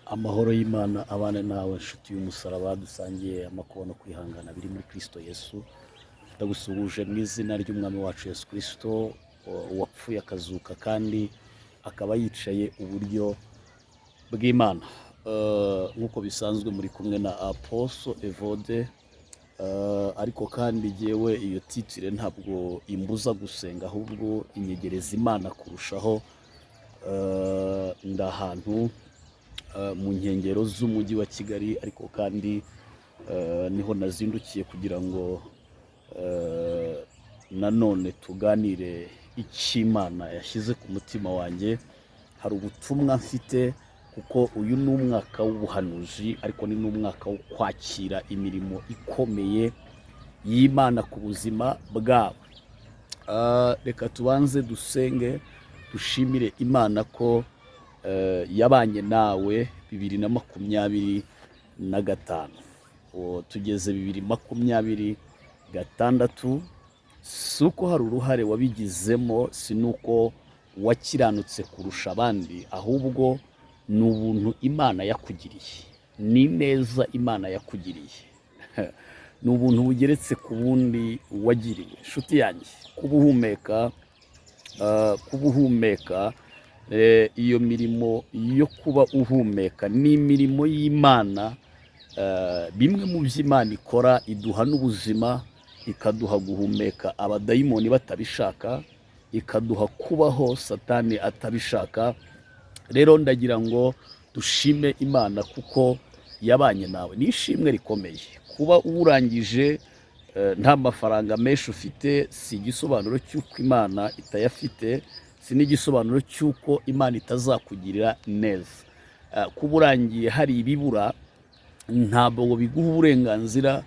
Amahoro y'Imana abane nawe nshuti y'umusaraba dusangiye amakuba no kwihangana biri muri Kristo Yesu. Ndagusuhuje mu izina ry'umwami wacu Yesu Kristo wapfuye akazuka kandi akaba yicaye uburyo bw'Imana. Nk'uko bisanzwe muri kumwe na Apostle Evode, ariko kandi jyewe iyo titire ntabwo imbuza gusenga ahubwo inyegereza Imana kurushaho. Ndahantu mu nkengero z'umujyi wa Kigali, ariko kandi niho nazindukiye kugira ngo nanone tuganire icy'Imana yashyize ku mutima wanjye. Hari ubutumwa mfite kuko uyu ni umwaka w'ubuhanuzi, ariko ni n'umwaka wo kwakira imirimo ikomeye y'Imana ku buzima bwawe. Reka tubanze dusenge dushimire Imana ko yabanye nawe 2025, tugeze 2026. Si uko hari uruhare wabigizemo, si nuko wakiranutse kurusha abandi, ahubwo ni ubuntu Imana yakugiriye, ni neza Imana yakugiriye. Ni ubuntu bugeretse ku bundi wagiriwe. Nshuti yanjye, kubuhumeka, iyo mirimo yo kuba uhumeka ni imirimo y'Imana. Bimwe mu by'Imana ikora, iduha n'ubuzima, ikaduha guhumeka abadayimoni batabishaka, ikaduha kubaho Satani atabishaka. Rero ndagira ngo dushime Imana kuko yabanye nawe. Ni ishimwe rikomeye kuba urangije nta mafaranga menshi ufite, si igisobanuro cy'uko Imana itayafite, si n'igisobanuro cy'uko Imana itazakugirira neza. Kuba urangiye hari ibibura ntabwo biguha uburenganzira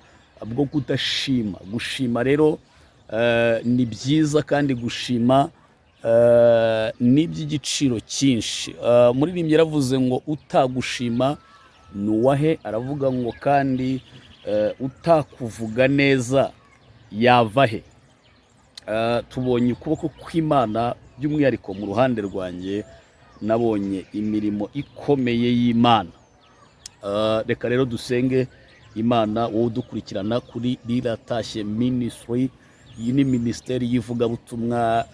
bwo kudashima. Gushima rero ni byiza, kandi gushima ni iby'igiciro cyinshi. Umuririmbyi yaravuze ngo utagushima ni uwahe? Aravuga ngo kandi utakuvuga neza yava he? Tubonye ukuboko kw'Imana, by'umwihariko mu ruhande rwanjye nabonye imirimo ikomeye y'Imana. Reka rero dusenge Imana. Wowe udukurikirana kuri Riratashye Ministry, iyi ni minisiteri y'ivugabutumwa,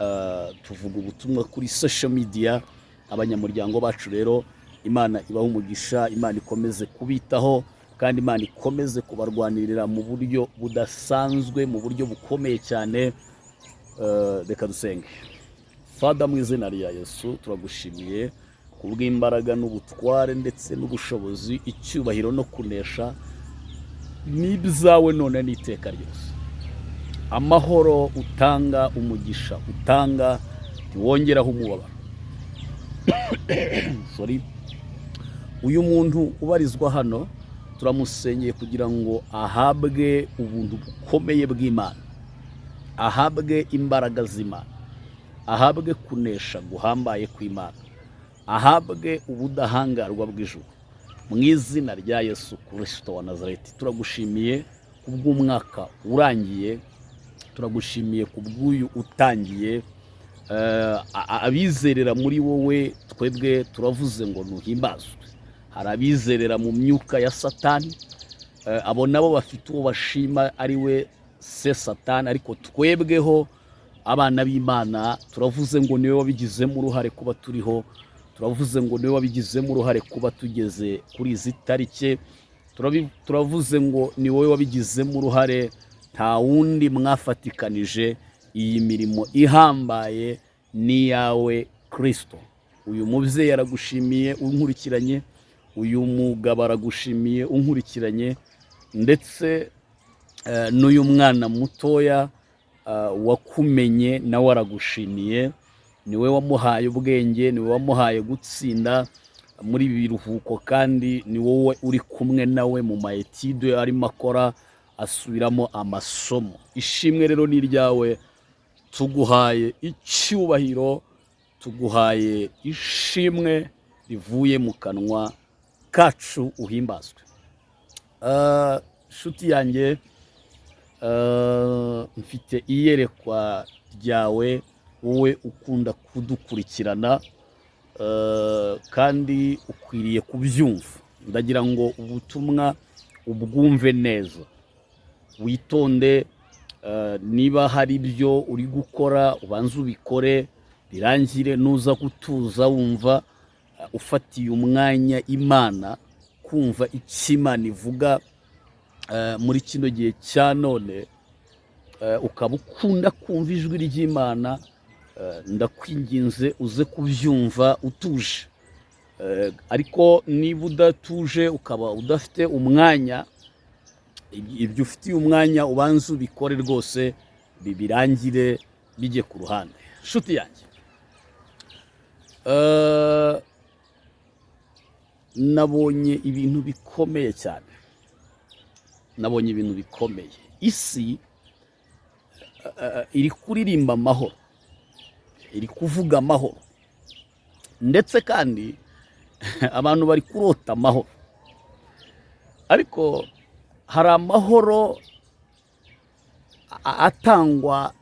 tuvuga ubutumwa kuri social media. Abanyamuryango bacu rero, Imana ibaha umugisha, Imana ikomeze kubitaho, kandi Imana ikomeze kubarwanirira mu buryo budasanzwe, mu buryo bukomeye cyane. Reka dusenge. Father, mu izina rya Yesu turagushimiye kubw'imbaraga n'ubutware ndetse n'ubushobozi, icyubahiro no kunesha ni ibyawe none n'iteka ryose. Amahoro utanga, umugisha utanga, ntiwongeraho umubabaro. Uyu muntu ubarizwa hano turamusengeye kugira ngo ahabwe ubuntu bukomeye bw'Imana, ahabwe imbaraga z'Imana, ahabwe kunesha guhambaye kw'Imana, ahabwe ubudahangarwa bw'ijuru, mu izina rya Yesu Kristo wa Nazareti. Turagushimiye kubw'umwaka urangiye, turagushimiye kubw'uyu utangiye. Abizerera muri wowe, twebwe turavuze ngo nuhimbazwe. Hari abizerera mu myuka ya Satani, abo nabo bafite uwo bashima ari we se Satani, ariko twebweho abana b'Imana turavuze ngo niwe wabigizemo uruhare kuba turiho, turavuze ngo niwe wabigizemo uruhare kuba tugeze kuri izi tariki, turavuze ngo ni wowe wabigizemo uruhare, nta wundi mwafatikanije. Iyi mirimo ihambaye ni yawe Kristo. Uyu mubyeyi aragushimiye unkurikiranye, uyu mugabo aragushimiye unkurikiranye, ndetse n'uyu mwana mutoya wakumenye nawe aragushimiye. Niwe wamuhaye ubwenge, niwe wamuhaye gutsinda muri ibi biruhuko, kandi ni wowe uri kumwe nawe mu maetide arimo akora asubiramo amasomo. Ishimwe rero ni iryawe, tuguhaye icyubahiro, tuguhaye ishimwe rivuye mu kanwa kacu, uhimbazwe. Nshuti yanjye, mfite iyerekwa ryawe, wowe ukunda kudukurikirana. kandi ukwiriye kubyumva. Ndagira ngo ubutumwa ubwumve neza, witonde. Niba hari ibyo uri gukora ubanze ubikore birangire, nuza gutuza wumva ufatiye umwanya Imana, kumva icyo Imana ivuga muri kino gihe cya none, ukaba ukunda kumva ijwi ry'Imana, ndakwinginze uze kubyumva utuje. Ariko niba udatuje ukaba udafite umwanya, ibyo ufitiye umwanya ubanze ubikore rwose, birangire bijye ku ruhande. Nshuti yanjye, nabonye ibintu bikomeye cyane, nabonye ibintu bikomeye. Isi iri kuririmba amahoro, iri kuvuga amahoro, ndetse kandi abantu bari kurota amahoro. Ariko hari amahoro atangwa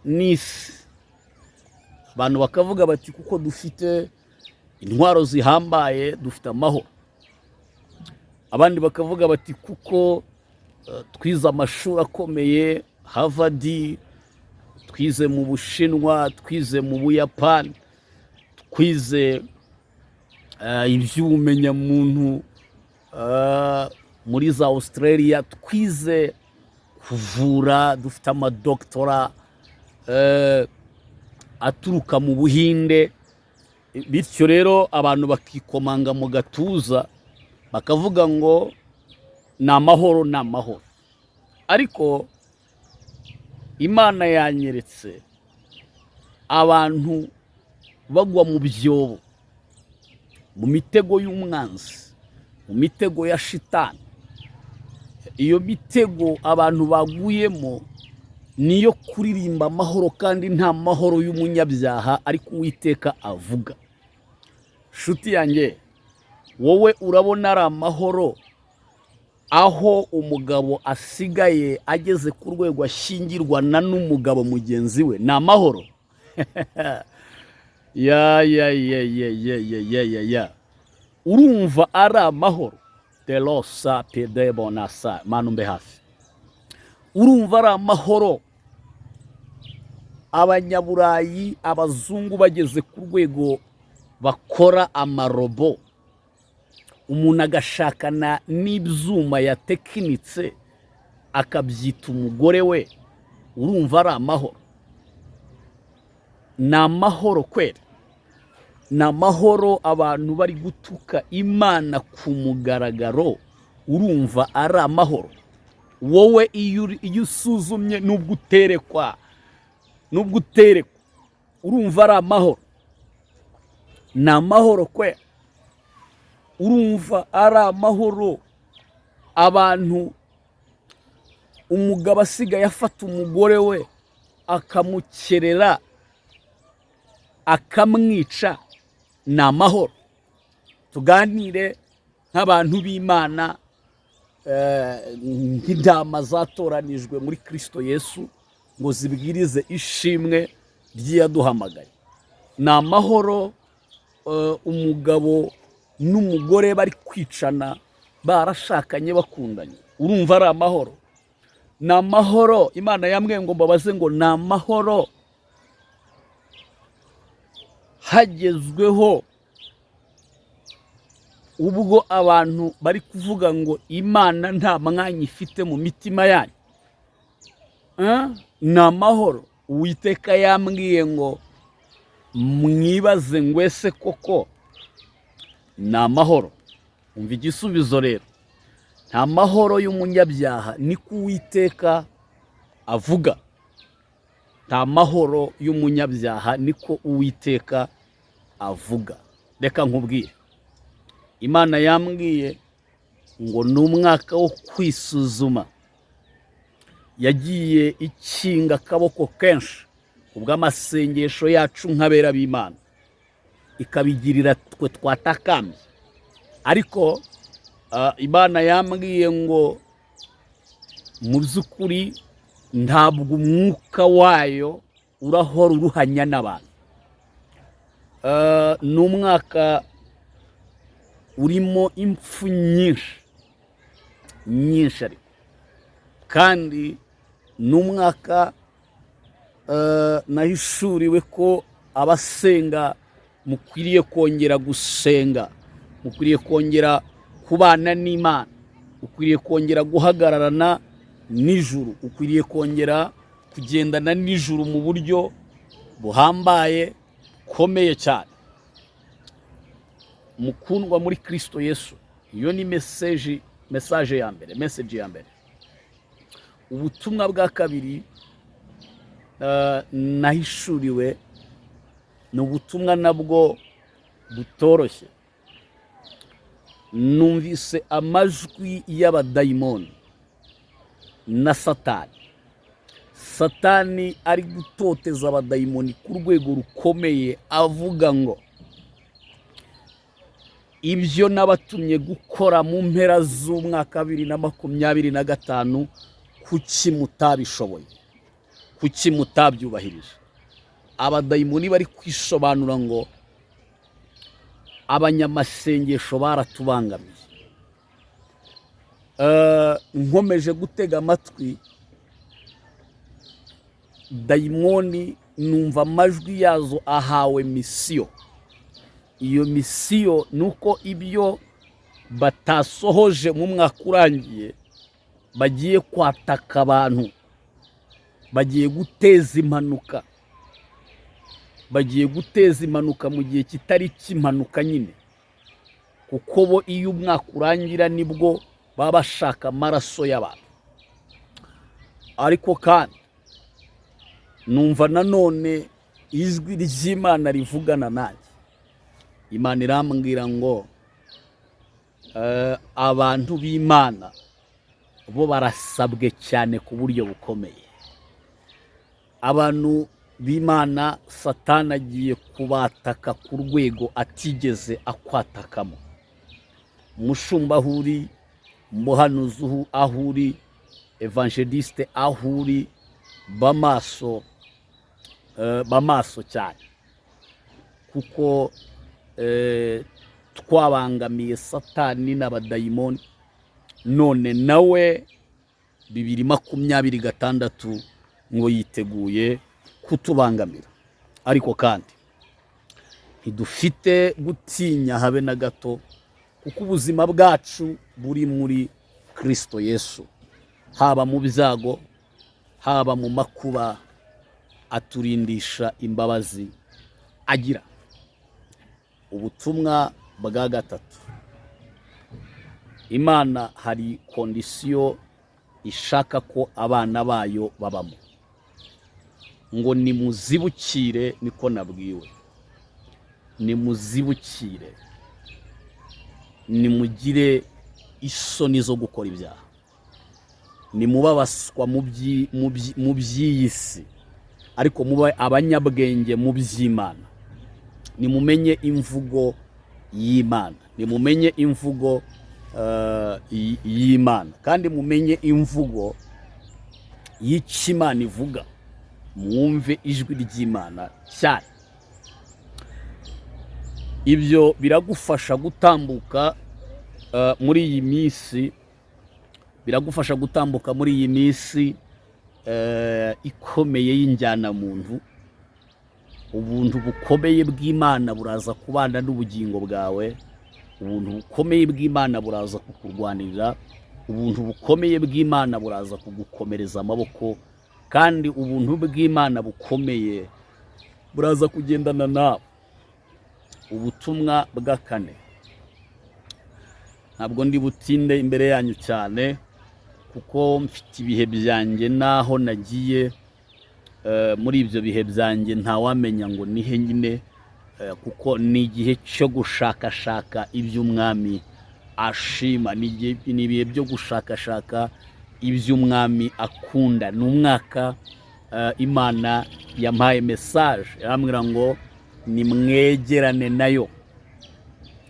n'isi. Abantu bakavuga bati kuko dufite intwaro zihambaye dufite amahoro. Abandi bakavuga bati kuko twize amashuri akomeye, Harvard, twize mu Bushinwa, twize mu Buyapani, twize iby'ubumenyamuntu muri za Australia, twize kuvura, dufite amadoktora aturuka mu Buhinde. Bityo rero abantu bakikomanga mu gatuza bakavuga ngo ni amahoro, ni amahoro. Ariko Imana yanyeretse abantu bagwa mu byobo, mu mitego y'umwanzi, mu mitego ya shitani. Iyo mitego abantu baguyemo niyo kuririmba amahoro, kandi nta mahoro y'umunyabyaha ariko Uwiteka avuga. Nshuti yanjye, wowe urabona ari amahoro aho umugabo asigaye ageze ku rwego ashyingirwana n'umugabo mugenzi we? Ni amahoro? ya urumva ari amahoro? Telosa pedebonasa manu mbe hafi. Urumva ari amahoro abanyaburayi, abazungu bageze ku rwego bakora amarobo, umuntu agashakana n'ibyuma yatekinitse akabyita umugore we? Urumva ari amahoro? Ni amahoro kweli? Ni amahoro abantu bari gutuka Imana ku mugaragaro? Urumva ari amahoro? Wowe iyo usuzumye nubwo uterekwa, urumva ari amahoro? Ni amahoro kweli? Urumva ari amahoro abantu, umugabo asigaye afata umugore we akamukerera akamwica? Ni amahoro? Tuganire nk'abantu b'Imana, nk'intama zatoranijwe muri Kristo Yesu ngo zibwirize ishimwe ry'iyaduhamagaye. Ni amahoro umugabo n'umugore bari kwicana barashakanye bakundanye? Urumva ari amahoro? Ni amahoro? Imana yambwiye ngo mbabaze ngo ni amahoro hagezweho ubwo abantu bari kuvuga ngo Imana nta mwanya ifite mu mitima yanyu? Ni amahoro? Uwiteka yambwiye ngo mwibaze ngo ese koko ni amahoro? Umva igisubizo rero. Nta mahoro y'umunyabyaha niko Uwiteka avuga. Nta mahoro y'umunyabyaha niko Uwiteka avuga. Reka nkubwire, Imana yambwiye ngo ni umwaka wo kwisuzuma. Yagiye ikinga akaboko kenshi ubw'amasengesho yacu nk'abera b'Imana, ikabigirira twe twatakambye. Ariko Imana yambwiye ngo mu by'ukuri ntabwo umwuka wayo urahora uruhanya n'abantu. ni umwaka urimo impfu nyinshi ariko kandi ni umwaka nahishuriwe ko abasenga mukwiriye kongera gusenga, mukwiriye kongera kubana n'Imana, ukwiriye kongera guhagararana n'ijuru, ukwiriye kongera kugendana n'ijuru mu buryo buhambaye bukomeye cyane. Mukundwa muri Kristo Yesu, iyo ni message ya mbere. Ubutumwa bwa kabiri nahishuriwe ni ubutumwa nabwo butoroshye. Numvise amajwi y'abadayimoni na Satani ari gutoteza abadayimoni ku rwego rukomeye, avuga ngo ibyo nabatumye gukora mu mpera z'umwaka 2025 kuki mutabishoboye, kuki mutabyubahirije. Abadayimoni bari kwisobanura ngo abanyamasengesho baratubangamiye. Nkomeje gutega amatwi dayimoni, numva amajwi yazo ahawe misiyo. Iyo misiyo nuko ibyo batasohoje mu mwaka urangiye bagiye kwataka abantu, bagiye guteza impanuka, mu gihe kitari cy'impanuka nyine, kuko bo iyo umwaka urangira nibwo baba bashaka amaraso y'abantu. Ariko kandi numva nanone ijwi ry'Imana rivugana nanjye. Imana irambwira ngo abantu b'Imana bo barasabwe cyane ku buryo bukomeye. Abantu b'Imana Satani agiye kubataka ku rwego atigeze akwatakamo. Umushumba ahuri, umuhanuzi ahuri, evangeliste ahuri, bamaso cyane, kuko twabangamiye Satani n'abadayimoni. None nawe 2026 ngo yiteguye kutubangamira. Ariko kandi ntidufite gutinya habe na gato, kuko ubuzima bwacu buri muri Kristo Yesu. Haba mu byago, haba mu makuba, aturindisha imbabazi agira. Ubutumwa bwa gatatu, Imana hari kondisiyo ishaka ko abana bayo babamo, ngo nimuzibukire. Niko nabwiwe, nimuzibukire, nimugire isoni zo gukora ibyaha, nimubabaswa mu by'isi, ariko mube abanyabwenge mu by'Imana. Nimumenye imvugo y'Imana, nimumenye imvugo y'Imana, kandi mumenye imvugo y'Imana ivuga. Mwumve ijwi ry'Imana cyane. Ibyo biragufasha gutambuka muri iyi minsi, biragufasha gutambuka muri iyi minsi ikomeye y'injyana muntu. Ubuntu bukomeye bw'Imana buraza kubana n'ubugingo bwawe, ubuntu bukomeye bw'Imana buraza kukurwanirira, ubuntu bukomeye bw'Imana buraza kugukomereza amaboko, kandi ubuntu bw'Imana bukomeye buraza kugendana nawe. Ubutumwa bwa kane, ntabwo ndi butinde imbere yanyu cyane, kuko mfite ibihe byanjye naho nagiye. Muri ibyo bihe byanjye ntawamenya ngo nihe nyine, kuko ni igihe cyo gushakashaka iby'Umwami ashima, ni ibihe byo gushakashaka iby'Umwami akunda. Ni umwaka Imana yampaye message, irambwira ngo nimwegerane nayo.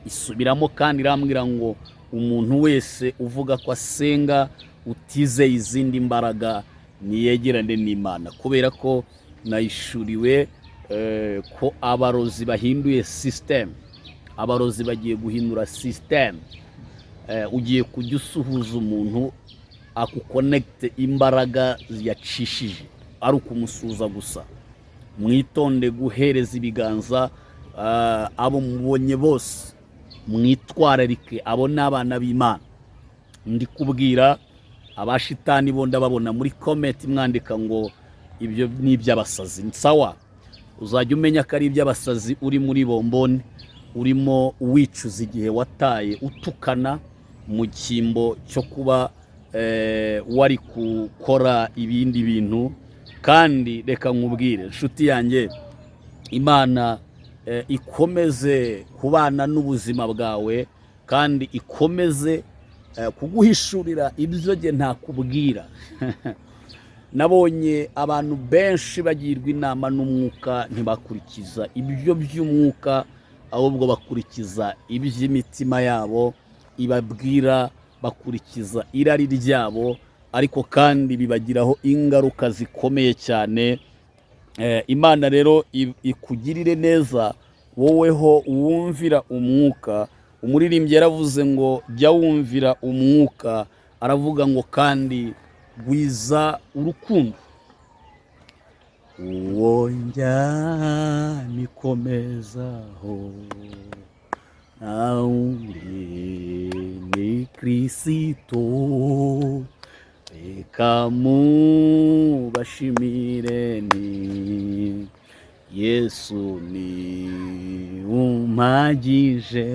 Isubiramo kandi irambwira ngo umuntu wese uvuga ko asenga utizeye izindi mbaraga niyegerane n'Imana, kubera ko nayishuriwe ko abarozi bahinduye system, abarozi bagiye guhindura system. Ugiye kujya usuhuza umuntu akukonekite imbaraga yacishije ari ukumusuza gusa. Mwitonde guhereza ibiganza abo mubonye bose, mwitwararike, abo n'abana b'Imana. Ndi kubwira abashitani bo ndababona muri comment mwandika ngo ibyo ni iby'abasazi. Nsawa, uzajya umenya ko ari iby'abasazi uri muri bomboni, urimo wicuza igihe wataye utukana mu cyimbo cyo kuba wari gukora ibindi bintu. Kandi reka nkubwire nshuti yanjye, Imana ikomeze kubana n'ubuzima bwawe, kandi ikomeze kuguhishurira ibyo nge ntakubwira. Nabonye abantu benshi bagirwa inama n'umwuka ntibakurikiza ibyo by'umwuka, ahubwo bakurikiza iby'imitima yabo ibabwira, bakurikiza irari ryabo, ariko kandi bibagiraho ingaruka zikomeye cyane. Imana rero ikugirire neza woweho wumvira umwuka. Umuririmbyi yaravuze ngo jya wumvira umwuka, aravuga ngo kandi gwiza urukundo. Uwo njya nikomezaho naundi ni Kristo, reka mubashimire ni Yesu ni umpagije,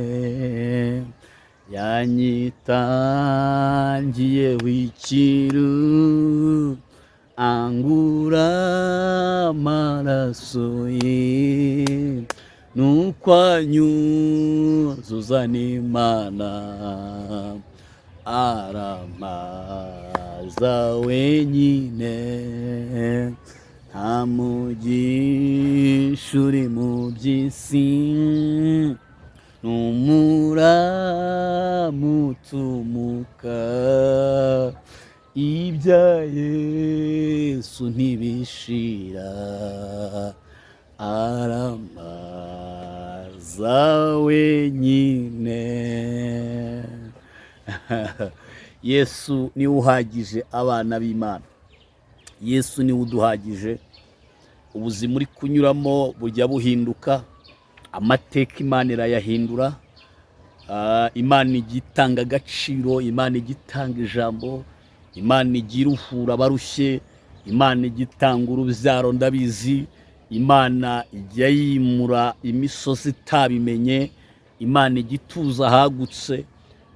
yanyitangiye w'ikiru, angura amaraso ye, nuko anyuzuza n'Imana, aramaza wenyine, nta mugisha uri mu by'isi, n'umuramutumuka, ibya Yesu ntibishira, aramaza wenyine. Yesu niwe uhagije abana b'Imana. Yesu niwe uduhagije. Ubuzima uri kunyuramo bujya buhinduka, amateka Imana irayahindura. Imana igitanga agaciro, Imana igitanga ijambo, Imana igiruhura abarushye, Imana igitanga urubyaro ndabizi, Imana ijya yimura imisozi itabimenye, Imana igituza ahagutse,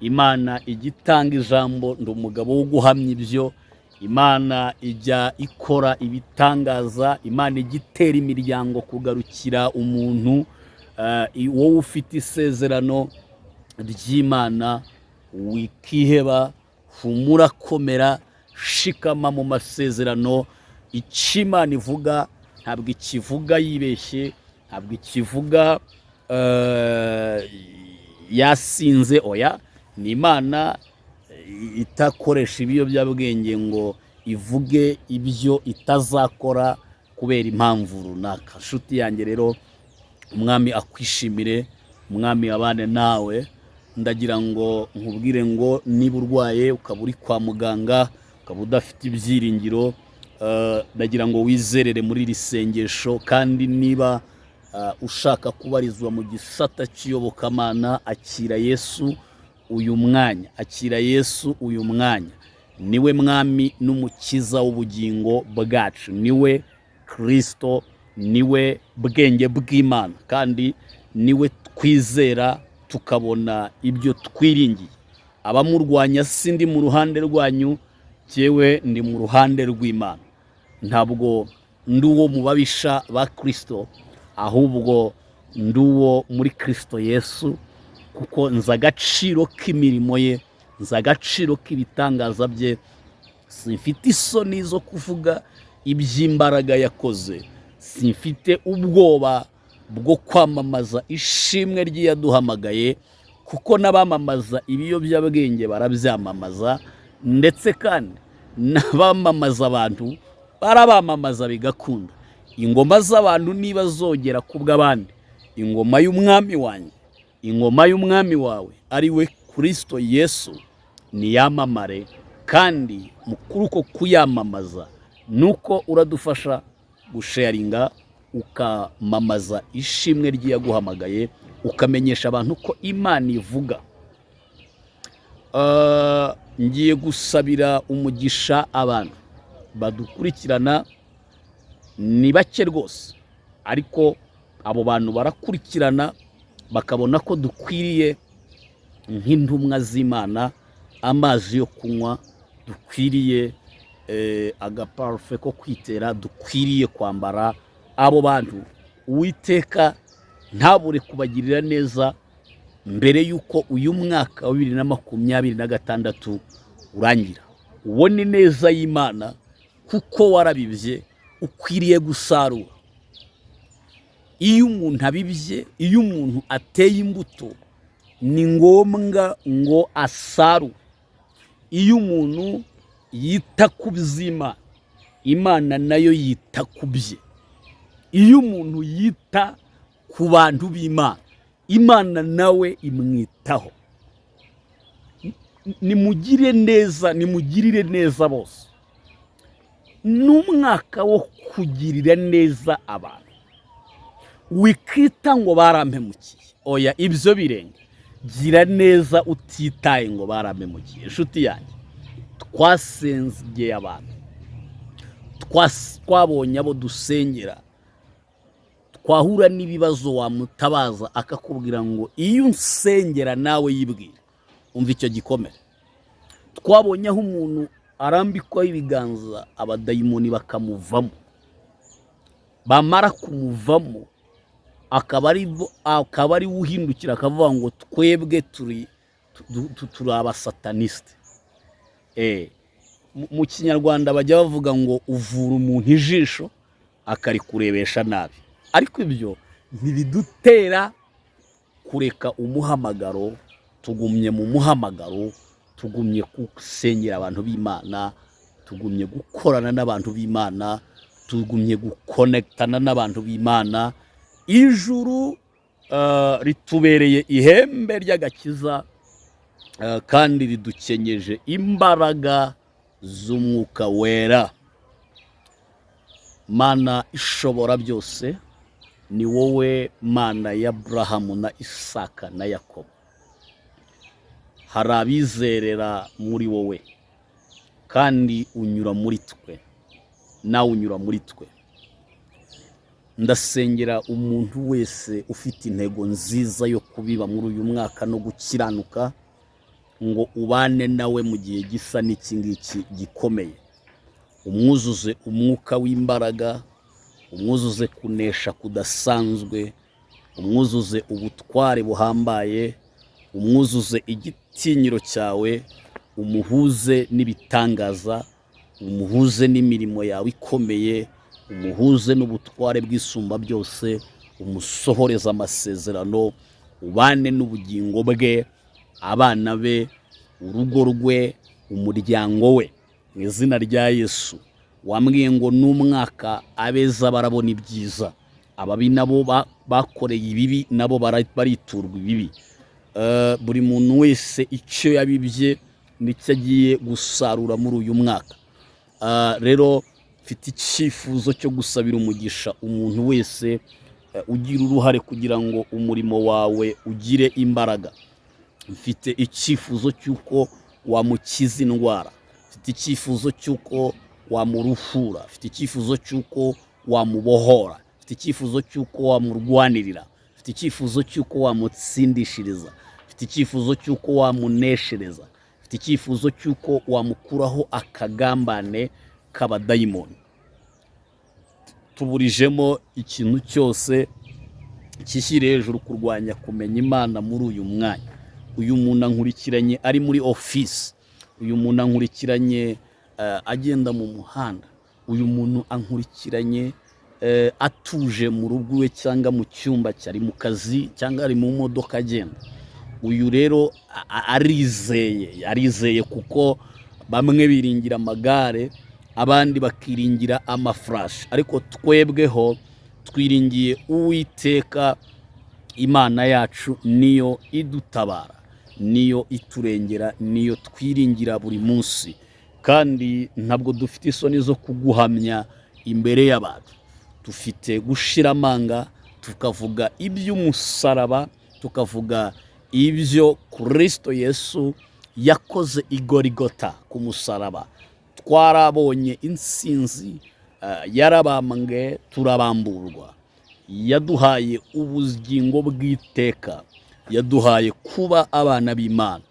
Imana igitanga ijambo. Ndi umugabo wo guhamya ibyo. Imana ijya ikora ibitangaza, Imana igitera imiryango kugarukira umuntu. Wowe ufite isezerano ry'Imana, wikiheba, humura, komera, shikama mu masezerano. Icyo Imana ivuga ntabwo ikivuga yibeshye, ntabwo ikivuga yasinze. Oya, ni Imana itakoresha ibiyobyabwenge ngo ivuge ibyo itazakora kubera impamvu runaka. Nshuti yanjye rero, Umwami akwishimire, Umwami abane nawe. Ndagira ngo nkubwire ngo niba urwaye ukaba uri kwa muganga, ukaba udafite ibyiringiro, ndagira ngo wizerere muri iri sengesho. Kandi niba ushaka kubarizwa mu gisata cy'iyobokamana, akira Yesu uyu mwanya, akira Yesu uyu mwanya. Niwe Mwami n'Umukiza w'ubugingo bwacu, niwe Kristo, niwe bwenge bw'Imana, kandi niwe twizera tukabona ibyo twiringiye. Abamurwanya sindi mu ruhande rwanyu, cyewe ndi mu ruhande rw'Imana. Ntabwo ndi uwo mu babisha ba Kristo, ahubwo ndi uwo muri Kristo Yesu, kuko nzi agaciro k'imirimo ye, nzi agaciro k'ibitangaza bye. Simfite isoni zo kuvuga iby'imbaraga yakoze, simfite ubwoba bwo kwamamaza ishimwe ry'iyaduhamagaye, kuko n'abamamaza ibiyobyabwenge barabyamamaza, ndetse kandi n'abamamaza abantu barabamamaza bigakunda. ingoma z'abantu niba zogera ku bw'abandi, ingoma y'umwami wanjye, ingoma y'umwami wawe ari we Kristo Yesu niyamamare, kandi mukuru ko kuyamamaza nuko uradufasha gusharinga, ukamamaza ishimwe ry'iyaguhamagaye, ukamenyesha abantu ko Imana ivuga. Ngiye gusabira umugisha abantu badukurikirana, ni bake rwose, ariko abo bantu barakurikirana bakabona ko dukwiriye nk'intumwa z'Imana amazi yo kunywa, dukwiriye agaparufe ko kwitera, dukwiriye kwambara. Abo bantu Uwiteka ntabure kubagirira neza mbere yuko uyu mwaka wa 2026 urangira. Ubone neza y'Imana kuko warabibye, ukwiriye gusarura. Iyo umuntu abibye, iyo umuntu ateye imbuto, ni ngombwa ngo asarure. Iyo umuntu yita ku by'Imana, Imana nayo yita ku bye. Iyo umuntu yita ku bantu b'Imana, Imana nawe imwitaho. Nimugirire neza bose. N'umwaka wo kugirira neza abantu. Wikita ngo barampemukiye, oya, ibyo birenge. Gira neza utitaye ngo barampemukiye. Inshuti yanjye, twasengeye abantu, twabonye abo dusengera, twahura n'ibibazo wamutabaza akakubwira ngo iyo unsengera nawe yibwira. Umva icyo gikomere. Twabonye aho umuntu arambikwa ibiganza, abadayimoni bakamuvamo, bamara kumuvamo akaba ari uhindukira akavuga ngo twebwe turi abasataniste. Mu Kinyarwanda bajya bavuga ngo uvura umuntu ijisho akarikurebesha nabi. Ariko ibyo ntibidutera kureka umuhamagaro. Tugumye mu muhamagaro, tugumye gusengera abantu b'Imana, tugumye gukorana n'abantu b'Imana, tugumye gukonektana n'abantu b'Imana. Ijuru ritubereye ihembe ry'agakiza, kandi ridukenyeje imbaraga z'umwuka wera. Mana ishobora byose, ni wowe Mana ya Abrahamu na Isaka na Yakobo. Hari abizerera muri wowe, kandi unyura muri twe, nawe unyura muri twe. Ndasengera umuntu wese ufite intego nziza yo kubiba muri uyu mwaka no gukiranuka, ngo ubane nawe mu gihe gisa n'iki ngiki gikomeye. Umwuzuze umwuka w'imbaraga, umwuzuze kunesha kudasanzwe, umwuzuze ubutware buhambaye, umwuzuze igitinyiro cyawe, umuhuze n'ibitangaza, umuhuze n'imirimo yawe ikomeye, umuhuze n'ubutware bw'isumba byose, umusohoreza amasezerano, ubane n'ubugingo bwe, abana be, urugo rwe, umuryango we, mu izina rya Yesu. Wambwiye ngo n'umwaka abeza barabona ibyiza, ababi nabo bakoreye ibibi nabo bariturwa ibibi. Buri muntu wese icyo yabibye nicyo agiye gusarura muri uyu mwaka. Rero mfite icyifuzo cyo gusabira umugisha umuntu wese ugira uruhare kugira ngo umurimo wawe ugire imbaraga. Mfite icyifuzo cy'uko wamukiza indwara, mfite icyifuzo cy'uko wamuruhura, mfite icyifuzo cy'uko wamubohora, mfite icyifuzo cy'uko wamurwanirira, mfite icyifuzo cy'uko wamutsindishiriza, mfite icyifuzo cy'uko wamuneshereza, mfite icyifuzo cy'uko wamukuraho akagambane k'abadayimoni. Tuburijemo ikintu cyose kishyire hejuru kurwanya kumenya Imana muri uyu mwanya. Uyu muntu ankurikiranye ari muri office, uyu muntu ankurikiranye agenda mu muhanda, uyu muntu ankurikiranye atuje mu rugo we cyangwa mu cyumba cyari mu kazi cyangwa ari mu modoka agenda. Uyu rero arizeye kuko bamwe biringira amagare, abandi bakiringira amafurashi, ariko twebweho twiringiye Uwiteka. Imana yacu niyo idutabara, niyo iturengera, niyo twiringira buri munsi, kandi ntabwo dufite isoni zo kuguhamya imbere y'abantu. Dufite gushira amanga, tukavuga iby'umusaraba, tukavuga ibyo Kristo Yesu yakoze i Goligota ku musaraba. Twarabonye intsinzi, yarabambwe turabamburwa, yaduhaye ubugingo bw'iteka, yaduhaye kuba abana b'Imana,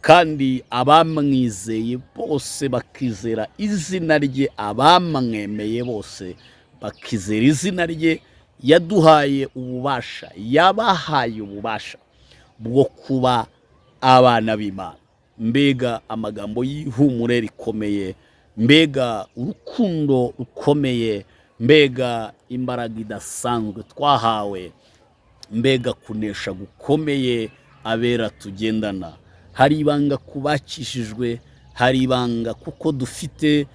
kandi abamwizeye bose bakizera izina rye, abamwemeye bose bakizera izina rye, yaduhaye ububasha, yabahaye ububasha bwo kuba abana b'Imana. Mbega amagambo y'ihumure rikomeye, mbega urukundo rukomeye, mbega imbaraga idasanzwe twahawe, mbega kunesha gukomeye abera tugendana. Hari ibanga kubakishijwe, hari ibanga kuko dufite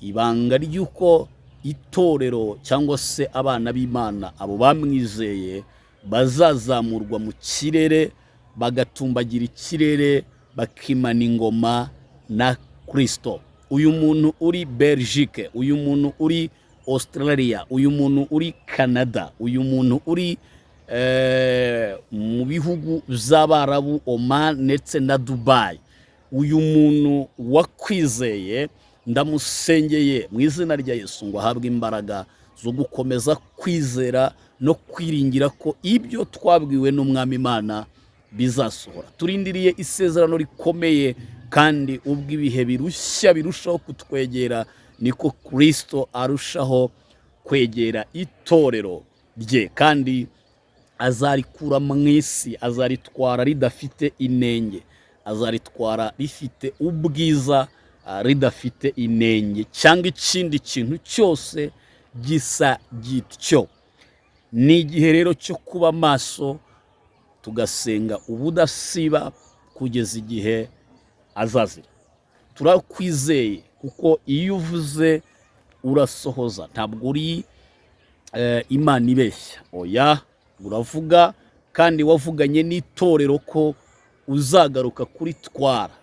ibanga ry'uko itorero cyangwa se abana b'Imana, abo bamwizeye bazazamurwa mu kirere, bagatumbagira ikirere, bakimana ingoma na Kristo. Uyu muntu uri Belgique, uyu muntu uri Australia, uyu muntu uri Canada, uyu muntu uri mu bihugu by'Abarabu, Oman ndetse na Dubai, uyu muntu wakwizeye, ndamusengeye mu izina rya Yesu ngo ahabwe imbaraga zo gukomeza kwizera no kwiringira ko ibyo twabwiwe n'Umwami Imana bizasohora. Turindiriye isezerano rikomeye, kandi ubwo ibihe birushya birushaho kutwegera, niko Kristo arushaho kwegera itorero rye, kandi azarikura mu isi, azaritwara ridafite inenge, azaritwara rifite ubwiza, ridafite inenge cyangwa ikindi kintu cyose gisa gityo. Ni igihe rero cyo kuba maso, tugasenga ubudasiba kugeza igihe azazira. Turakwizeye kuko iyo uvuze urasohoza, ntabwo uri Imana ibeshya. Oya, uravuga, kandi wavuganye n'itorero ko uzagaruka kuritwara.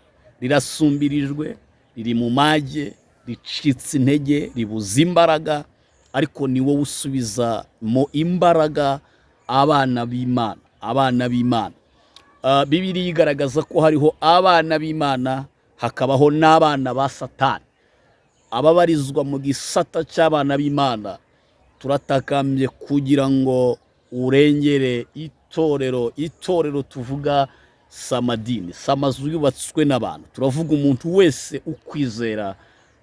Rirasumbirijwe, riri mu mage, ricitse intege, ribuze imbaraga, ariko ni wowe usubiza mo imbaraga abana b'Imana, abana b'Imana. Bibiliya igaragaza ko hariho abana b'Imana, hakabaho n'abana ba Satani. Ababarizwa mu gisata cy'abana b'Imana, turatakambye kugira ngo urengere itorero. Itorero tuvuga samadini, samazu yubatswe n'abantu. Turavuga umuntu wese ukwizera,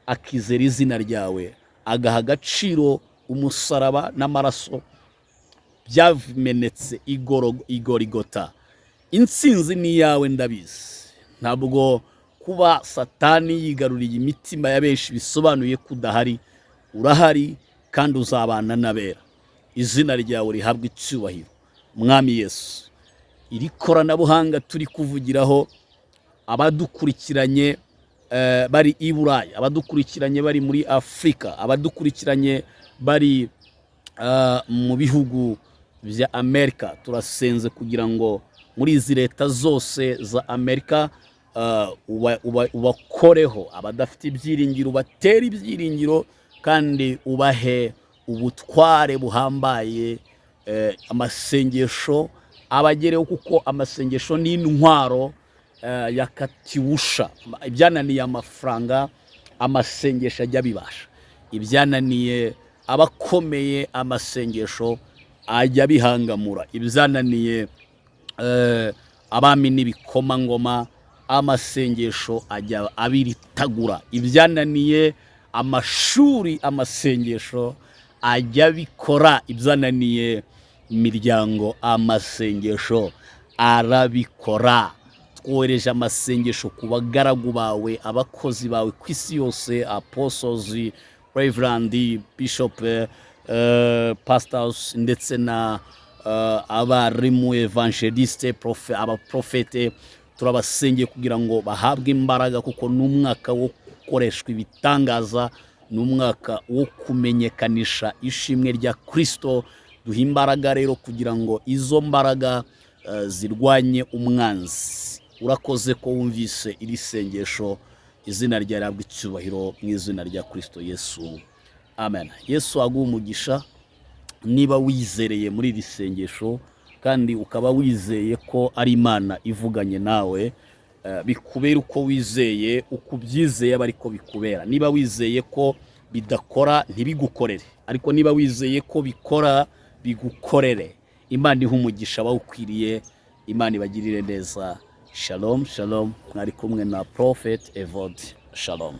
akizera izina ryawe, agaha agaciro umusaraba n'amaraso byamenetse i Goligota. Intsinzi ni yawe ndabizi. Ntabwo kuba Satani yigaruriye imitima ya benshi bisobanuye kudahari. Urahari, kandi uzabana n'abera. Izina ryawe rihabwa icyubahiro, Mwami Yesu. Iri koranabuhanga turi kuvugiraho, abadukurikiranye bari i Burayi, abadukurikiranye bari muri Afurika, abadukurikiranye bari mu bihugu bya Amerika, turasenze kugira ngo muri izi leta zose za Amerika ubakoreho. Abadafite ibyiringiro ubatera ibyiringiro, kandi ubahe ubutware buhambaye. Amasengesho abagereho, kuko amasengesho ni intwaro yakatiwusha. Ibyananiye amafaranga, amasengesho ajya bibasha. Ibyananiye abakomeye, amasengesho ajya bihangamura. Ibyananiye abami n'ibikomangoma, amasengesho ajya abiritagura. Ibyananiye amashuri, amasengesho ajya bikora. Ibyananiye imiryango, amasengesho arabikora. Twohereje amasengesho ku bagaragu bawe, abakozi bawe ku isi yose, apostles, reverend, bishop, pastors, ndetse na abarimu, evangeliste, abaprofete. Turabasengeye kugira ngo bahabwe imbaraga, kuko n'umwaka wo gukoreshwa ibitangaza, ni umwaka wo kumenyekanisha ishimwe rya Kristo. Duha imbaraga rero kugira ngo izo mbaraga zirwanye umwanzi. Urakoze ko wumvise iri sengesho, izina ryawe rihabwe icyubahiro mu izina rya Kristo Yesu, amen. Yesu aguhe umugisha. Niba wizereye muri iri sengesho kandi ukaba wizeye ko ari Imana ivuganye nawe, bikubera uko wizeye, uko ubyizeye aba ariko bikubera. Niba wizeye ko bidakora ntibigukorere, ariko niba wizeye ko bikora bigukorere. Imana ihe umugisha bawukwiriye, Imana ibagirire neza. Shalom shalom. Mwari kumwe na Prophet Evode. Shalom.